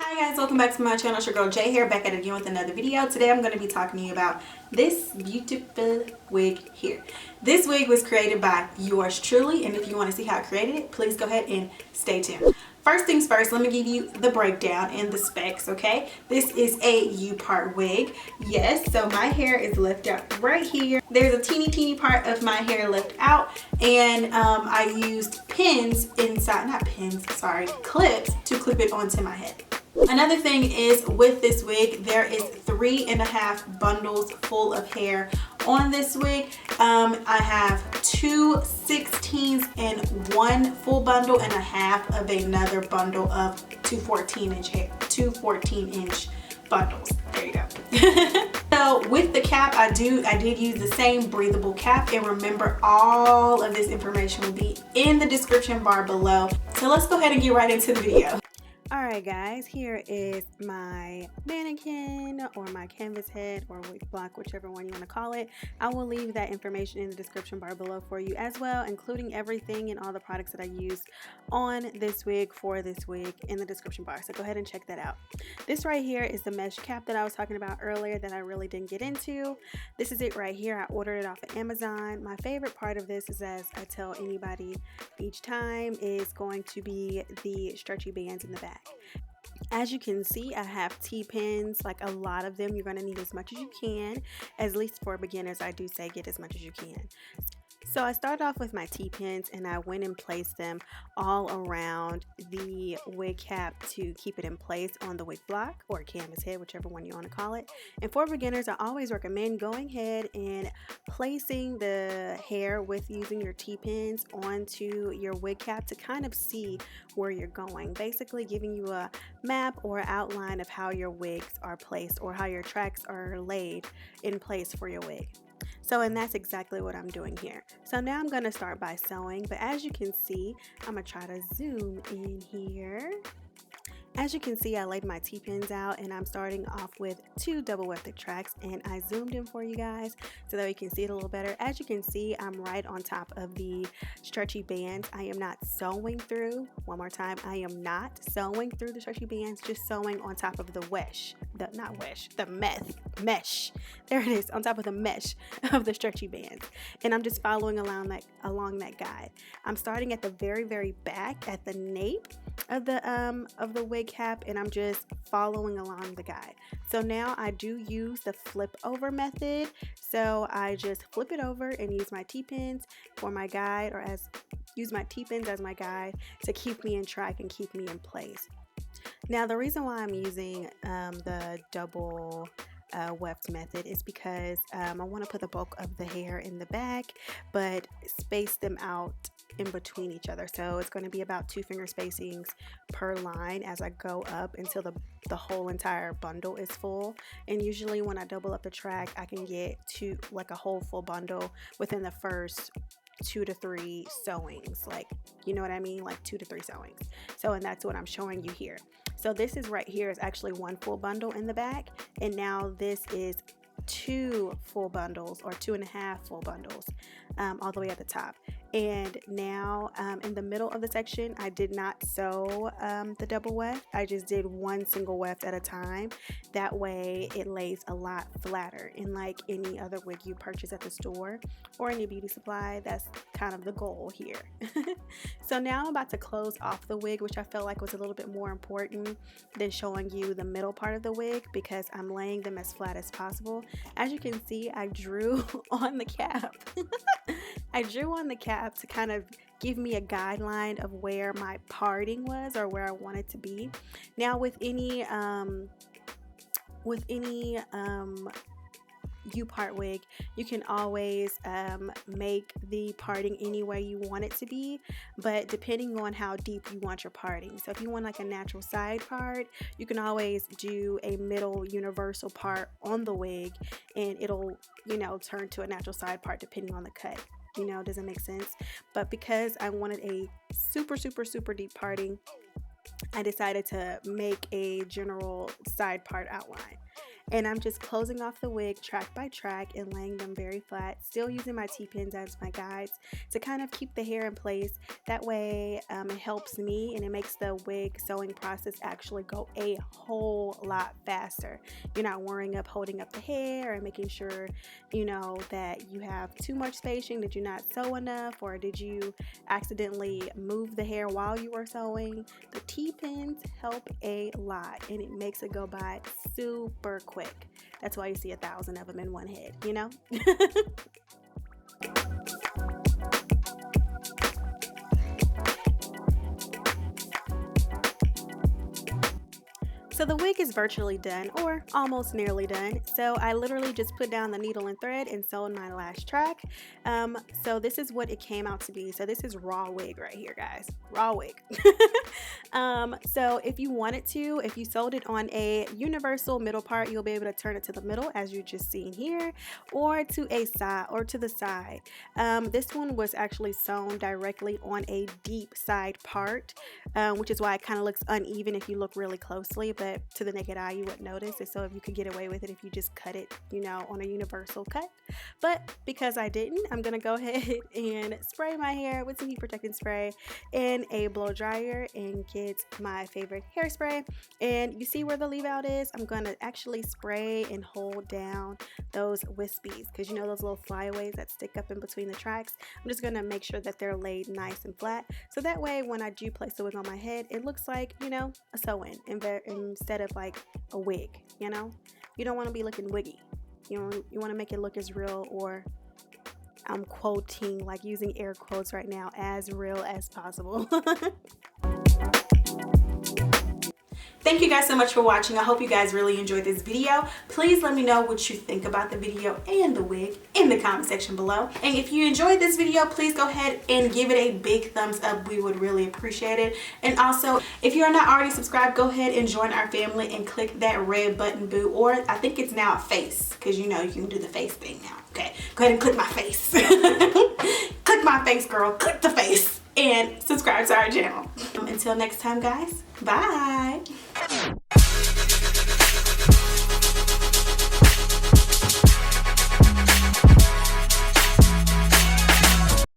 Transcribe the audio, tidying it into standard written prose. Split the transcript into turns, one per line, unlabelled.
Hi guys, welcome back to my channel. It's your girl Jay here, back at it again with another video. Today I'm going to be talking to you about this beautiful wig here. This wig was created by yours truly, and if you want to see how I created it, please go ahead and stay tuned. First things first, let me give you the breakdown and the specs, okay? This is a U-part wig. Yes, so my hair is left out right here. There's a teeny part of my hair left out, and I used pins inside, not pins, sorry, clips to clip it onto my head. Another thing is with this wig, there is 3.5 bundles full of hair on this wig. I have 2 16s and 1 full bundle and a half of another bundle of 2 14-inch hair, 2 14-inch bundles. There you go. So with the cap, I did use the same breathable cap, and remember, all of this information will be in the description bar below. So let's go ahead and get right into the video. Alright guys, here is my mannequin or my canvas head or wig block, whichever one you want to call it. I will leave that information in the description bar below for you as well, including everything and all the products that I used on this wig for this wig in the description bar. So go ahead and check that out. This right here is the mesh cap that I was talking about earlier that I really didn't get into. This is it right here. I ordered it off of Amazon. My favorite part of this is, as I tell anybody each time, is going to be the stretchy bands in the back. As you can see, I have T-pins, like a lot of them. You're going to need as much as you can. At least for beginners, I do say get as much as you can. So I started off with my T-pins, and I went and placed them all around the wig cap to keep it in place on the wig block or canvas head, whichever one you want to call it. And for beginners, I always recommend going ahead and placing the hair with using your T-pins onto your wig cap to kind of see where you're going, basically giving you a map or outline of how your wigs are placed or how your tracks are laid in place for your wig. So, and that's exactly what I'm doing here. So now I'm going to start by sewing, but as you can see, I'm going to try to zoom in here. As you can see, I laid my T-pins out, and I'm starting off with 2 double wefted tracks, and I zoomed in for you guys so that you can see it a little better. As you can see, I'm right on top of the stretchy bands. I am not sewing through. One more time, I am not sewing through the stretchy bands, just sewing on top of the mesh. There it is, on top of the mesh of the stretchy bands. And I'm just following along that guide. I'm starting at the very back at the nape of the wig cap, and I'm just following along the guide. So now I do use the flip over method. So I just flip it over and use my T-pins for my guide, or use my T-pins as my guide to keep me in track and keep me in place. Now the reason why I'm using the double weft method is because I want to put the bulk of the hair in the back but space them out in between each other. So it's going to be about 2 finger spacings per line as I go up until the whole entire bundle is full. And usually when I double up the track, I can get to like a whole full bundle within the first 2 to 3 sewings, like, you know what I mean, like 2 to 3 sewings. So, and that's what I'm showing you here. So this is right here is actually 1 full bundle in the back, and now this is 2 full bundles or 2.5 full bundles all the way at the top. And now in the middle of the section, I did not sew the double weft. I just did 1 single weft at a time. That way it lays a lot flatter. And like any other wig you purchase at the store or any beauty supply, that's kind of the goal here. So now I'm about to close off the wig, which I felt like was a little bit more important than showing you the middle part of the wig, because I'm laying them as flat as possible. As you can see, I drew on the cap. I drew on the cap to kind of give me a guideline of where my parting was or where I wanted to be. Now with any U-part wig, you can always make the parting any way you want it to be, but depending on how deep you want your parting. So if you want like a natural side part, you can always do a middle universal part on the wig, and it'll, you know, turn to a natural side part depending on the cut. You know, doesn't make sense. But because I wanted a super deep parting, I decided to make a general side part outline. and I'm just closing off the wig track by track and laying them very flat, still using my T-pins as my guides to kind of keep the hair in place. That way it helps me and it makes the wig sewing process actually go a whole lot faster. You're not worrying up holding up the hair and making sure, you know, that you have too much spacing. Did you not sew enough, or did you accidentally move the hair while you were sewing? The T-pins help a lot and it makes it go by super quick. That's why you see 1,000 of them in one head, you know? So the wig is virtually done, or almost nearly done. So I literally just put down the needle and thread and sewed my last track. So this is what it came out to be. So this is raw wig right here, guys. Raw wig. So if you wanted to, if you sewed it on a universal middle part, you'll be able to turn it to the middle as you just seen here, or to a side or to the side. This one was actually sewn directly on a deep side part, which is why it kind of looks uneven if you look really closely, but to the naked eye you wouldn't notice it. So if you could get away with it if you just cut it, you know, on a universal cut. But because I didn't, I'm gonna go ahead and spray my hair with some heat protecting spray and a blow dryer and get my favorite hairspray. And you see where the leave out is? I'm gonna actually spray and hold down those wispies, because you know those little flyaways that stick up in between the tracks. I'm just gonna make sure that they're laid nice and flat, so that way when I do place the wig on my head, it looks like, you know, a sew-in instead of like a wig. You know, you don't want to be looking wiggy. You want to make it look as real, or I'm quoting, like using air quotes right now, as real as possible. Thank you guys so much for watching. I hope you guys really enjoyed this video. Please let me know what you think about the video and the wig in the comment section below. And if you enjoyed this video, please go ahead and give it a big thumbs up. We would really appreciate it. And also, if you are not already subscribed, go ahead and join our family and click that red button, boo. Or I think it's now a face, because you know you can do the face thing now. Okay, go ahead and click my face. Click my face, girl. Click the face. And subscribe to our channel. Until next time, guys. Bye.